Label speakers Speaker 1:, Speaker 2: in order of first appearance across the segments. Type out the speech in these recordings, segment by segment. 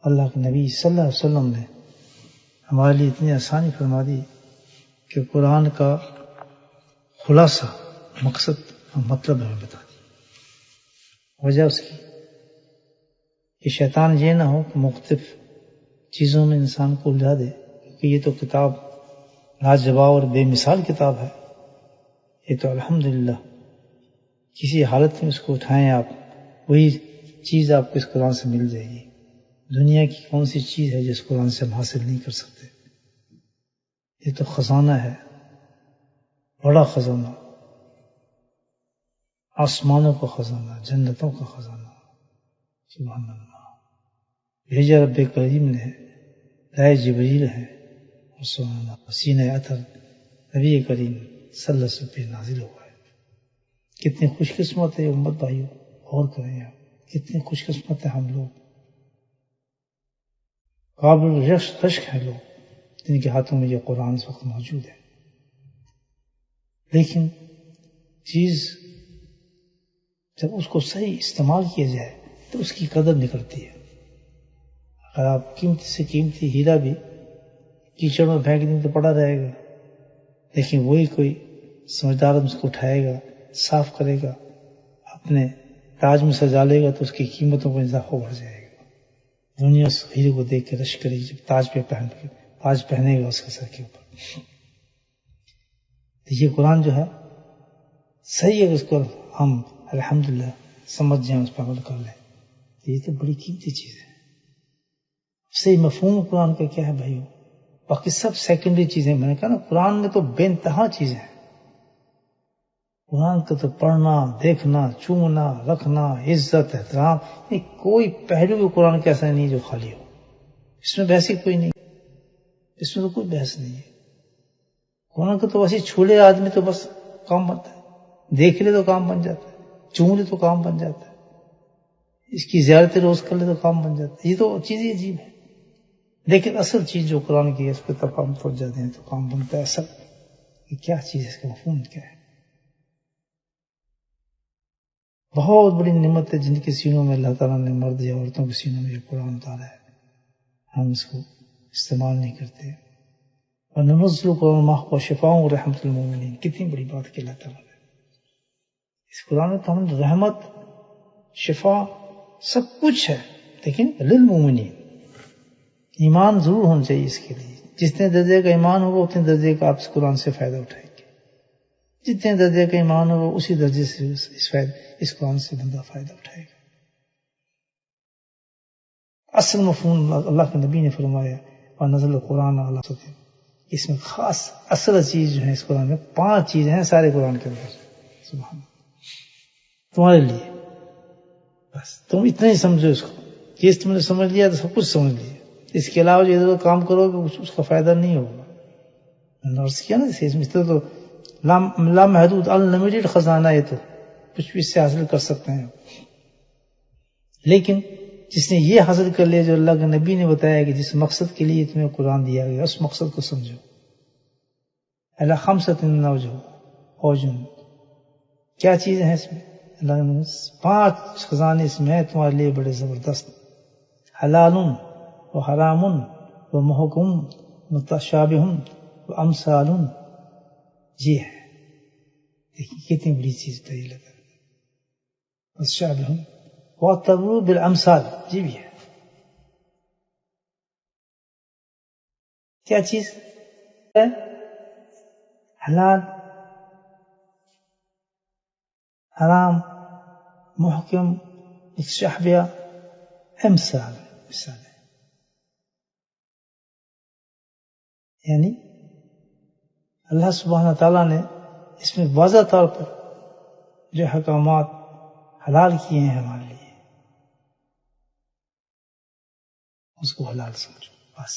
Speaker 1: اللہ کے نبی صلی اللہ علیہ وسلم نے ہمارے لیے اتنی آسانی فرما دی کہ قرآن کا خلاصہ، مقصد اور مطلب ہمیں بتا دی۔ وجہ اس کی کہ شیطان یہ نہ ہو کہ مختلف چیزوں میں انسان کو الجھا دے، کہ یہ تو کتاب لاجواب اور بے مثال کتاب ہے، یہ تو الحمدللہ کسی حالت میں اس کو اٹھائیں آپ، وہی چیز آپ کو اس قرآن سے مل جائے گی۔ دنیا کی کون سی چیز ہے جس قرآن سے ہم حاصل نہیں کر سکتے؟ یہ تو خزانہ ہے، بڑا خزانہ، آسمانوں کا خزانہ، جنتوں کا خزانہ۔ سبحان اللہ، بھیجا رب کریم نے، لائے جبریل ہے، اور سبحان اللہ سینہ اطہر نبی کریم صلی اللہ علیہ وسلم پہ نازل ہوا ہے۔ کتنی خوش قسمت ہے امت بھائیو، غور کریں آپ، کتنی خوش قسمت ہے ہم لوگ، قابل رشک ہیں لوگ جن کے ہاتھوں میں یہ قرآن اس وقت موجود ہے۔ لیکن چیز جب اس کو صحیح استعمال کیا جائے تو اس کی قدر نکلتی ہے۔ اگر آپ قیمتی سے قیمتی ہیرا بھی کیچڑ میں پھینک دیں تو پڑا رہے گا، لیکن وہی کوئی سمجھدار اس کو اٹھائے گا، صاف کرے گا، اپنے تاج میں سجا لے گا تو اس کی قیمتوں میں اضافہ بڑھ جائے گا۔ دنیا اس ہیرے کو دیکھ کے رش کرے گی، جب تاج پہنے گا اس کے سر کے اوپر۔ یہ قرآن جو ہے صحیح ہے، اس کو ہم الحمدللہ سمجھ جائیں، اس پر عمل کر لیں تو یہ تو بڑی قیمتی چیز ہے۔ صحیح مفہوم قرآن کا کیا ہے بھائیو؟ باقی سب سیکنڈری چیزیں، میں نے کہا نا قرآن میں تو بے انتہا چیزیں ہیں۔ قرآن کا تو پڑھنا، دیکھنا، چومنا، رکھنا، عزت، احترام، کوئی پہلو بھی قرآن کا ایسا نہیں جو خالی ہو۔ اس میں بحث ہی کوئی نہیں، اس میں تو کوئی بحث نہیں ہے۔ قرآن کو تو ویسے چھولے آدمی تو بس کام بنتا ہے، دیکھ لے تو کام بن جاتا ہے، چوم لے تو کام بن جاتا ہے، اس کی زیارت روز کر لے تو کام بن جاتا ہے۔ یہ تو چیز ہی عجیب ہے، لیکن اصل چیز جو قرآن کی ہے اس پہ تب ہم پہنچ جاتے ہیں تو کام بنتا ہے۔ اصل یہ کیا چیز ہے، اس کا مفہوم کیا ہے؟ بہت بڑی نعمت ہے جن کے سینوں میں اللہ تعالیٰ نے، مرد یا عورتوں کے سینوں میں یہ قرآن اتارا ہے، ہم اس کو استعمال نہیں کرتے۔ اور ننزل قرآن ما هو شفاء ورحمۃ للمؤمنین، کتنی بڑی بات کی اللہ تعالیٰ نے اس قرآن میں۔ تو ہم رحمت، شفا سب کچھ ہے، لیکن للمؤمنین، ایمان ضرور ہونا چاہیے اس کے لیے۔ جتنے درجے کا ایمان ہوگا اتنے درجے کا آپ اس قرآن سے فائدہ اٹھائیں گے، جتنے درجے کا ایمان ہوگا اسی درجے سے اس قرآن سے بندہ فائدہ اٹھائے گا۔ اصل مفہوم اللہ کے نبی نے فرمایا، اور نزل القرآن علی سطح، اس میں خاص اصل چیز جو ہے اس قرآن میں 5 چیزیں ہیں سارے قرآن کے اندر، سبحان اللہ، تمہارے لیے بس تم اتنا ہی سمجھو اس کو، یہ تم نے سمجھ لیا تو سب کچھ سمجھ لیا۔ اس کے علاوہ جو ادھر کام کرو گے اس کا فائدہ نہیں ہوگا۔ میں نے عرض کیا نا، اس میں تو لامحدود انلمیٹڈ خزانہ، یہ تو کچھ بھی اس سے حاصل کر سکتے ہیں۔ لیکن جس نے یہ حاصل کر لیا جو اللہ کے نبی نے بتایا کہ جس مقصد کے لیے تمہیں قرآن دیا گیا، اس مقصد کو سمجھو۔ اللہ خمسۃ نوجہ اوجن، کیا چیزیں ہیں اس میں؟ اللہ نے 5 خزانے اس میں ہیں تمہارے لیے بڑے زبردست، حلال و حرام و محکم متشابہ و امثال، یہ ہے۔ دیکھیے کتنی بڑی چیز بتائی اللہ تعالیٰ نے، متشابہ وَاعْتَبِرُوا بِالْأَمْثَالِ، یہ بھی ہے۔ کیا چیز ہے؟ حلال، حرام، محکم، متشابہ، امثال، مثال ہے۔ یعنی اللہ سبحانہ تعالیٰ نے اس میں واضح طور پر جو احکامات حلال کیے ہیں ہمارے لیے، اس کو حلال سمجھو، بس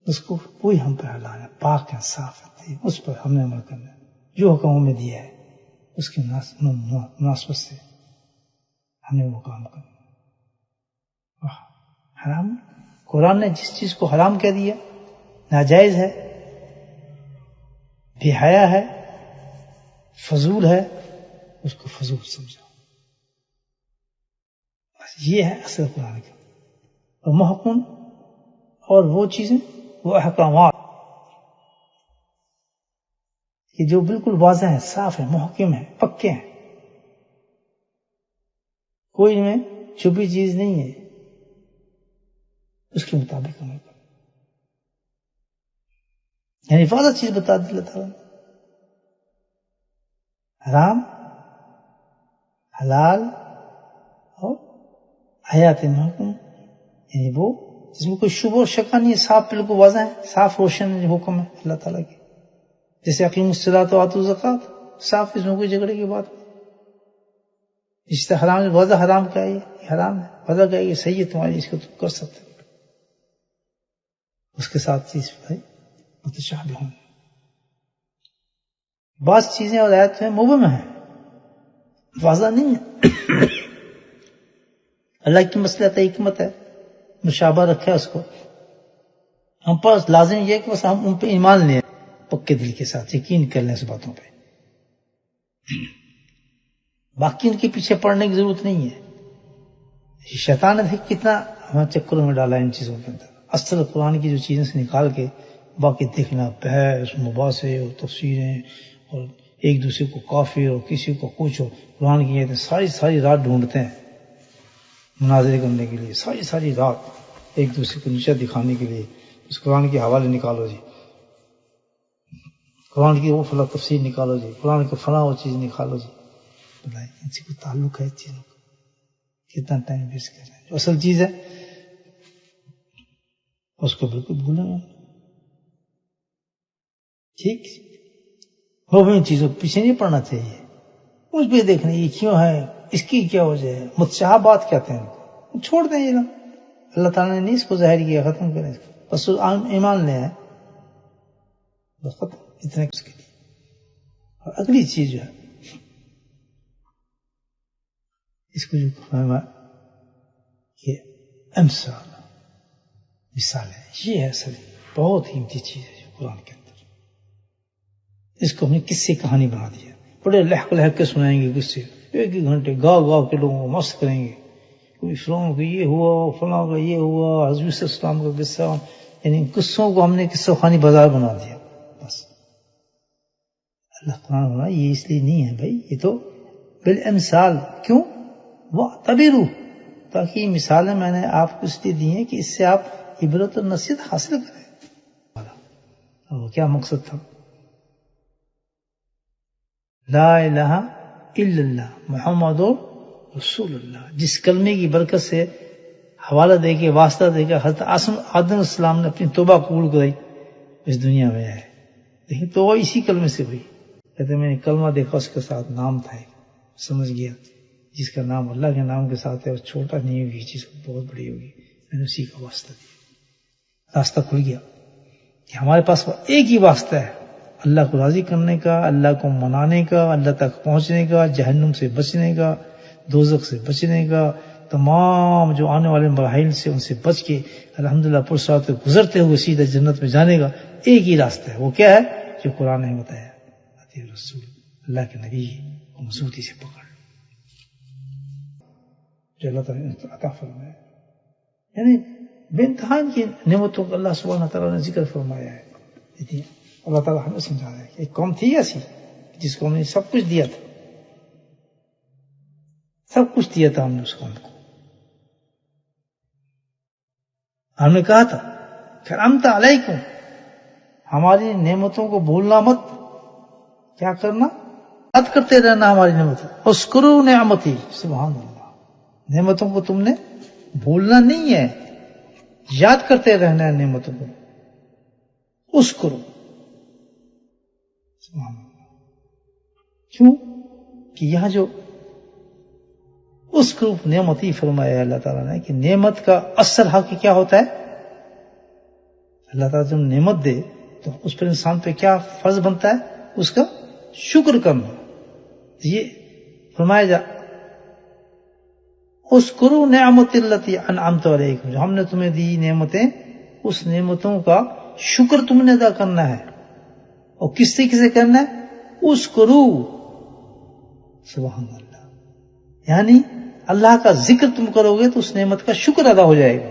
Speaker 1: اس کو کوئی ہم پہ حلال ہے، پاک ہے، صاف ہے، اس پر ہم نے عمل کرنا ہے۔ جو حکم ہمیں دیا ہے اس کی مناسبت سے ہم نے وہ کام کرنا۔ حرام، قرآن نے جس چیز کو حرام کہہ دیا، ناجائز ہے، بے حیا ہے، فضول ہے، اس کو فضول سمجھو، یہ ہے اصل قرآن کا. اور محکم اور وہ چیزیں وہ احکامات کہ جو بالکل واضح ہیں، صاف ہیں، محکم ہیں، پکے ہیں، کوئی ان میں چھپی چیز نہیں ہے، اس کے مطابق عمل کرو. یعنی واضح چیز بتا دی اللہ تعالیٰ نے، حرام، حلال اور حیات محکم، یعنی وہ جس میں کوئی شبہ و شکا نہیں ہے، صاف بالکل واضح ہے، صاف روشن حکم ہے اللہ تعالیٰ کے. جیسے اقیم الصلاۃ وآتوا الزکوٰۃ، صاف، اس میں کوئی جھگڑے کی بات نہیں. اس سے حرام واضح حرام کیا ہے، یہ حرام ہے، واضح کیا ہے یہ صحیح ہے تمہاری، اس کو تم کر سکتے. اس کے ساتھ چیز بھائی متشابہ ہوں، بعض چیزیں اور آیات میں مبہم ہیں، واضح نہیں ہے. اللہ کی مصلحت ہے، حکمت ہے، مشابہ رکھا ہے اس کو. ہم پر لازم یہ ہے کہ بس ہم ان پہ ایمان لیں، پکے دل کے ساتھ یقین کر لیں اس باتوں پہ. باقی ان کے پیچھے پڑنے کی ضرورت نہیں ہے. شیطان نے کتنا ہمیں چکروں میں ڈالا ان چیزوں کے اندر. اصل قرآن کی جو چیزیں سے نکال کے باقی دیکھنا، بحث، مباحثے اور تفسیریں، اور ایک دوسرے کو کافر اور کسی کو کچھ، قرآن کی آیتیں ساری رات ڈھونڈتے ہیں مناظرے کرنے کے لیے، ساری رات ایک دوسرے کو نیچا دکھانے کے لیے. اس قرآن کے حوالے نکالو جی، قرآن کی وہ فلاں تفسیر نکالو جی، قرآن کی فلاں وہ چیز نکالو جی. بتائیں ان سے کوئی تعلق ہے اس چیزوں کا؟ کتنا ٹائم ویسٹ کر رہے ہیں. جو اصل چیز ہے اس کو بالکل بھولیں گے. ٹھیک، وہ بھی ان چیزوں کو پیچھے نہیں پڑنا چاہیے. اس پہ دیکھنا یہ کیوں ہے، اس کی کیا وجہ ہے، متشابہات کہتے ہیں، چھوڑ دیں. یہ اللہ تعالیٰ نے نہیں اس کو ظاہر کیا، ختم کریں اس کو، بس ایمان لے آئے، بس ختم. اتنے اس کے لیے. اور اگلی چیز جو ہے اس کو جو فرمایا کہ امثال، مثال ہے، یہ ہے اصل بہت قیمتی چیز ہے جو قرآن کے اندر. اس کو ہم نے قصے کہانی بنا دیا، بڑے لہک لہک کے سنائیں گے قصے، ایک گھنٹے گاؤ کے لوگوں کو مست کریں گے. کوئی فلاں کا یہ ہوا، فلاں کا یہ ہوا، حضرت صلی اللہ علیہ وسلم کا قصہ. یعنی قصوں کو ہم نے قصہ خوانی بازار بنا دیا. بس اللہ قرآن بنا یہ اس لیے نہیں ہے بھائی، یہ تو بالامثال. کیوں؟ وَاعْتَبِرُوا، تاکہ یہ مثالیں میں نے آپ کو اس لیے دی ہیں کہ اس سے آپ عبرت اور نصیحت حاصل کریں. اور کیا مقصد تھا؟ لا الہ الا اللہ محمد رسول اللہ، جس کلمے کی برکت سے حوالہ دے کے، واسطہ دے کے حضرت آدم السلام نے اپنی توبہ قبول کرائی، اس دنیا میں آئے. لیکن توبہ اسی کلمے سے ہوئی. کہتے میں نے کلمہ دیکھا، اس کے ساتھ نام تھا، سمجھ گیا جس کا نام اللہ کے نام کے ساتھ ہے وہ چھوٹا نہیں ہوگی، چیز بہت بڑی ہوگی. میں نے اسی کا واسطہ دیا، راستہ کھل گیا کہ ہمارے پاس ایک ہی واسطہ ہے، اللہ کو راضی کرنے کا، اللہ کو منانے کا، اللہ تک پہنچنے کا، جہنم سے بچنے کا، دوزخ سے بچنے کا، تمام جو آنے والے مراحل سے ان سے بچ کے الحمدللہ پرسرات گزرتے ہوئے سیدھا جنت میں جانے کا ایک ہی راستہ ہے. وہ کیا ہے؟ جو قرآن نے بتایا، اطیعوا الرسول، اللہ کے نبی کو مضبوطی سے پکڑ لو، جو اللہ تعالیٰ نے عطا فرمایا. یعنی بے انتہا کی نعمتوں کو اللہ سبحانہ تعالیٰ نے ذکر فرمایا ہے. اللہ تعالیٰ ہمیں سمجھا رہا ہے کہ ایک قوم تھی ایسی جس کو ہم نے سب کچھ دیا تھا، سب کچھ دیا تھا ہم نے اس قوم کو. ہم نے کہا تھا کرمت علیکم، ہماری نعمتوں کو بھولنا مت. کیا کرنا؟ یاد کرتے رہنا ہماری نعمتوں. اذکروا نعمتی، سبحان اللہ، نعمتوں کو تم نے بھولنا نہیں ہے، یاد کرتے رہنا ہے نعمتوں کو. اذکروا، سبحان اللہ. کیوں کہ یہاں جو اذکروا نعمتی فرمایا ہے اللہ تعالیٰ نے کہ نعمت کا اصل حق کیا ہوتا ہے؟ اللہ تعالیٰ جب نعمت دے تو اس پر انسان پہ کیا فرض بنتا ہے؟ اس کا شکر کرنا. یہ فرمایا جا اذکروا نعمت التی انعمت علیکم، جو ہم نے تمہیں دی نعمتیں، اس نعمتوں کا شکر تم نے ادا کرنا ہے. اور کس طریقے سے کرنا ہے؟ اذکروا، سبحان اللہ. یعنی اللہ کا ذکر تم کرو گے تو اس نعمت کا شکر ادا ہو جائے گا.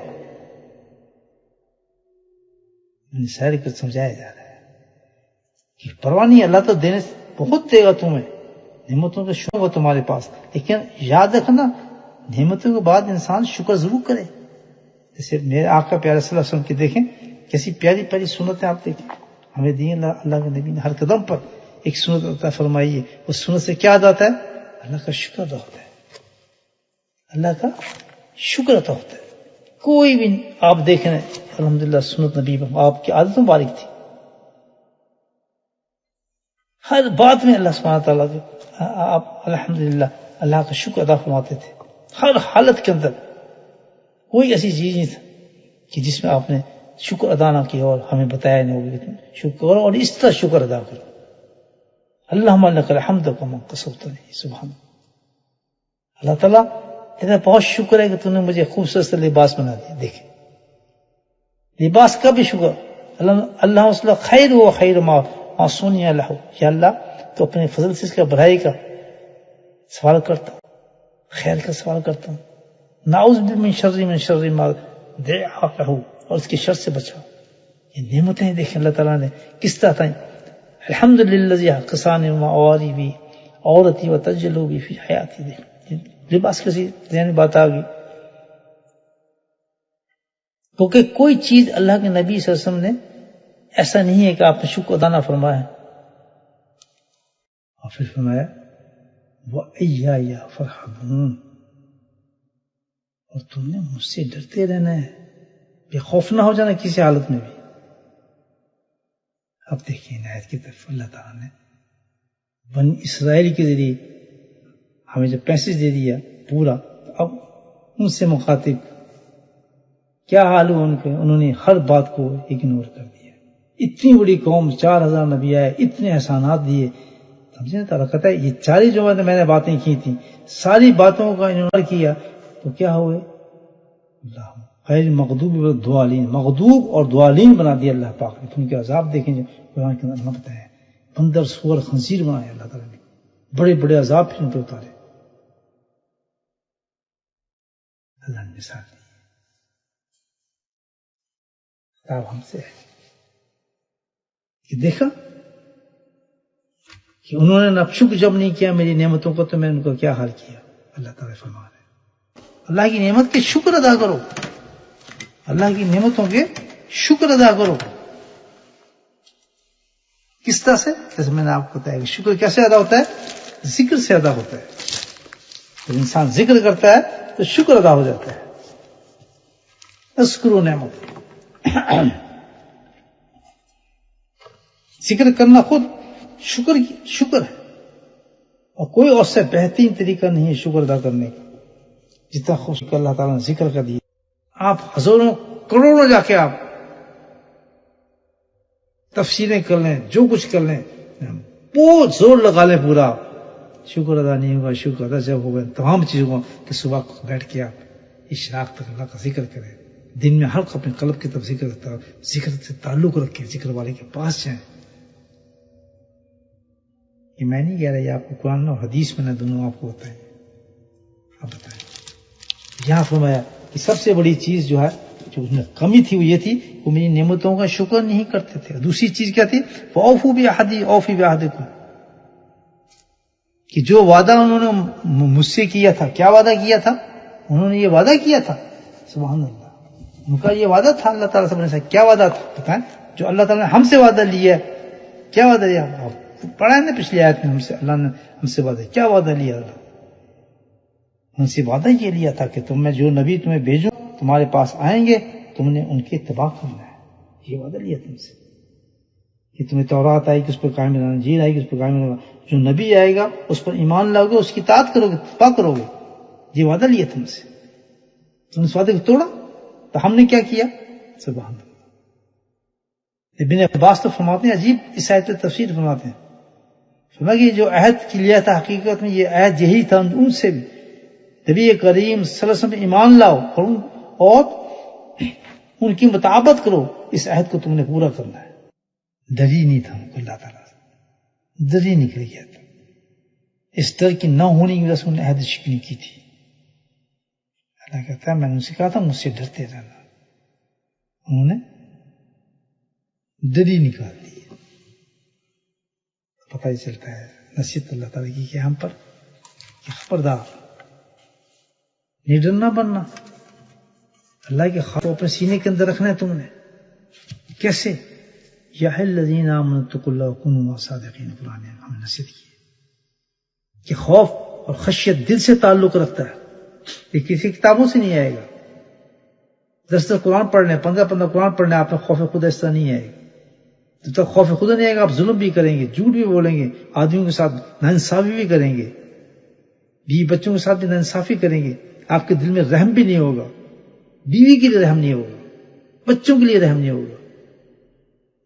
Speaker 1: سارے کو سمجھایا جا رہا ہے کہ پرواہ نہیں، اللہ تو دینے بہت دے گا تمہیں، نعمتوں کا شکر ہو تمہارے پاس، لیکن یاد رکھنا نعمتوں کے بعد انسان شکر ضرور کرے. جیسے میرے آقا پیارے صلی اللہ علیہ وسلم کی دیکھیں کیسی پیاری پیاری سنتیں آپ دیکھیں ہمیں دی اللہ کے نبی نے. ہر قدم پر ایک سنت عطا فرمائی ہے، اس سنت سے کیا ادا ہوتا ہے؟ اللہ کا شکر ادا ہوتا ہے، اللہ کا شکر ادا ہوتا ہے. کوئی بھی آپ دیکھیں الحمدللہ سنت نبی آپ کی عادت مبارک تھی، ہر بات میں اللہ سبحانہ تعالیٰ آپ الحمدللہ اللہ کا شکر ادا فرماتے تھے. ہر حالت کے اندر کوئی ایسی چیز نہیں تھا کہ جس میں آپ نے شکر ادا نہ کیا اور ہمیں بتایا نہیں ہوگا شکر کرو اور اس طرح شکر ادا کرو. اللہم لک الحمد کما قصوتنی. سبحان اللہ تعالیٰ تیرا بہت شکر ہے کہ تم نے مجھے خوبصورت سے لباس بنا دیا. دیکھیں لباس کا بھی شکر. اللہ صلی خیر و خیر ما سونی اللہ، یا اللہ تو اپنے فضل سے اس کا بھلائی کا سوال کرتا ہوں، خیر کا سوال کرتا ہوں. نعوذ من شر ما دعا له، اور اس کے شر سے بچا. یہ نعمتیں دیکھیں اللہ تعالیٰ نے کس طرح تھیں. الحمدللہ قسان ما اواری بھی عورتی و تجلو بھی فی حیاتی. دیکھ لباس کسی ذہن بات آ گئی، کیونکہ کوئی چیز اللہ کے نبی صلی اللہ علیہ وسلم نے ایسا نہیں ہے کہ آپ نے شکر ادا نہ فرمایا. اور پھر فرمایا وَإِيَّايَ فَارْحَبُونِ، اور تم نے مجھ سے ڈرتے رہنا ہے، بے خوف نہ ہو جانا کسی حالت میں بھی. اب دیکھیں آیت کی طرف اللہ تعالیٰ نے بنی اسرائیل کے ذریعے ہمیں جب پیسج دے دیا پورا، تو اب ان سے مخاطب کیا حال ہو ان کے، انہوں نے ہر بات کو اگنور کر دیا. اتنی بڑی قوم، 4000 نبی آئے، اتنے احسانات دیے، سمجھے تعالیٰ کہتا ہے یہ ساری جو میں نے باتیں کی تھیں ساری باتوں کا اگنور کیا تو کیا ہوئے؟ اللہ غیر مغضوب والضالین، مغضوب اور ضالین بنا دیا اللہ پاک نے. ان کے عذاب دیکھیں جو قرآن کے اندر بتایا ہے، بندر سور خنزیر بنایا اللہ تعالیٰ نے، بڑے بڑے عذاب پھر ان پہ اتارے. اللہ نے مثال دی. اب ہم سے کہ دیکھا کہ انہوں نے شکر جب نہیں کیا میری نعمتوں کو تو میں ان کو کیا حال کیا. اللہ تعالیٰ فرما رہے اللہ کی نعمت کے شکر ادا کرو، اللہ کی نعمتوں کے شکر ادا کرو. کس طرح سے؟ جیسے میں نے آپ کو بتایا کہ شکر کیسے ادا ہوتا ہے؟ ذکر سے ادا ہوتا ہے. جب انسان ذکر کرتا ہے تو شکر ادا ہو جاتا ہے. اذکروا نعمت، ذکر کرنا خود شکر ہے، اور کوئی اور سے بہترین طریقہ نہیں ہے شکر ادا کرنے کا جتنا خوش اللہ تعالیٰ نے ذکر کر دیا. آپ ہزاروں کروڑوں جا کے آپ تفسیریں کر لیں، جو کچھ کر لیں، بہت زور لگا لیں، پورا شکر ادا نہیں ہوگا. شکر ادا جب ہوگا تمام چیزوں کہ صبح کو بیٹھ کے آپ اشراق تک اللہ کا ذکر کریں، دن میں ہر اپنے قلب کی طرف ذکر سے تعلق رکھیں، ذکر والے کے پاس جائیں. یہ میں نہیں کہہ رہا، یہ آپ کو قرآن اور حدیث میں نے دونوں آپ کو بتائیں. آپ بتائیں یہاں فرمایا کہ سب سے بڑی چیز جو ہے جو اس میں کمی تھی وہ یہ تھی وہ میری نعمتوں کا شکر نہیں کرتے تھے. دوسری چیز کیا تھی؟ فَأَوْفُوا بِعَهْدِي أَوْفِ بِعَهْدِكُمْ، کہ جو وعدہ انہوں نے مجھ سے کیا تھا. کیا وعدہ کیا تھا؟ انہوں نے یہ وعدہ کیا تھا، سبحان اللہ، ان کا یہ وعدہ تھا اللہ تعالیٰ سے. کیا وعدہ تھا بتائیں؟ جو اللہ تعالیٰ نے ہم سے وعدہ لیا ہے. کیا وعدہ لیا؟ پڑھا ہے نا پچھلی آیت میں، ہم سے اللہ نے ہم سے وعدہ کیا وعدہ لیا؟ اللہ ان سے وعدہ یہ لیا تھا کہ میں جو نبی تمہیں بھیجوں تمہارے پاس آئیں گے، تم نے ان کے اتباع کرنا ہے. یہ وعدہ لیا تم سے کہ تمہیں تورات آئے گی اس پر قائم رہنا، انجیل آئے گی اس پر قائم رہنا، جو نبی آئے گا اس پر ایمان لاؤ گے، اس کی اطاعت کرو گے، اتباع کرو گے. یہ وعدہ لیا تم سے، تم نے اس وعدے کو توڑا تو ہم نے کیا کیا؟ سبحان اللہ. ابن عباس تو فرماتے ہیں، عجیب اس آیت پہ تفسیر فرماتے ہیں، فرمایا کہ جو عہد کی لیا تھا حقیقت میں یہ عہد یہی تھا ان سے بھی، نبی کریم صلی اللہ علیہ وسلم ایمان لاؤ اور ان کی مطابقت کرو، اس عہد کو تم نے پورا کرنا ہے. ڈر ہی نہیں تھا ان کو اللہ تعالیٰ سے، ڈر ہی نکل گیا تھا. اس ڈر کی نہ ہونے کی وجہ سے انہوں نے عہد شکنی کی تھی. اللہ کہتا ہے میں نے ان سے کہا تھا مجھ سے ڈرتے رہنا، انہوں نے ڈر ہی نکال دی۔ پتہ ہی چلتا ہے نصیحت اللہ تعالیٰ کی کہ ہم پر کہ خبردار نہیں ڈرنا بننا، اللہ کے خوف اپنے سینے کے اندر رکھنا ہے تم نے۔ کیسے؟ یا الذین آمنوا اتقوا اللہ وکونوا مع الصادقین، قرآن نے ہمیں نصیحت کی کہ خوف اور خشیت دل سے تعلق رکھتا ہے، یہ کسی کتابوں سے نہیں آئے گا۔ 10 قرآن پڑھنے، 15 قرآن پڑھنے، آپ میں خوف خدا اس طرح نہیں آئے گا۔ جب تک خوف خدا نہیں آئے گا آپ ظلم بھی کریں گے، جھوٹ بھی بولیں گے، آدمیوں کے ساتھ ناانصافی بھی کریں گے، بیوی بچوں کے ساتھ بھی ناانصافی کریں گے، آپ کے دل میں رحم بھی نہیں ہوگا، بیوی کے لیے رحم نہیں ہوگا، بچوں کے لیے رحم نہیں ہوگا،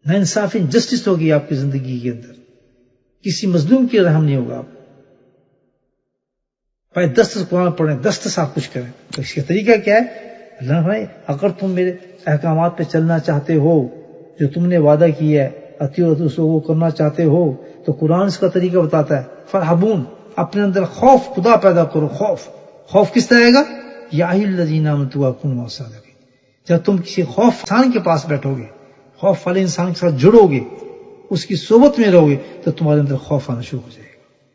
Speaker 1: ناانصافی انجسٹس ہوگی آپ کی زندگی کے اندر، کسی مظلوم کے لیے رحم نہیں ہوگا۔ آپ بھائی 10 قرآن پڑھیں، 10 آپ کچھ کریں، تو اس کا طریقہ کیا ہے؟ اللہ بھائی اگر تم میرے احکامات پہ چلنا چاہتے ہو، جو تم نے وعدہ کیا ہے اطیعوا الرسول وہ کرنا چاہتے ہو، تو قرآن اس کا طریقہ بتاتا ہے۔ فرحبون، اپنے اندر خوف خدا پیدا کرو۔ خوف کس طرح آئے گا؟ یا الذین آمنوا اتقوا اللہ وکونوا مع الصادقین، جب تم کسی خوف انسان کے پاس بیٹھو گے، خوف والے انسان کے ساتھ جڑو گے، اس کی صحبت میں رہو گے، تو تمہارے اندر خوف آنا شروع ہو جائے گا۔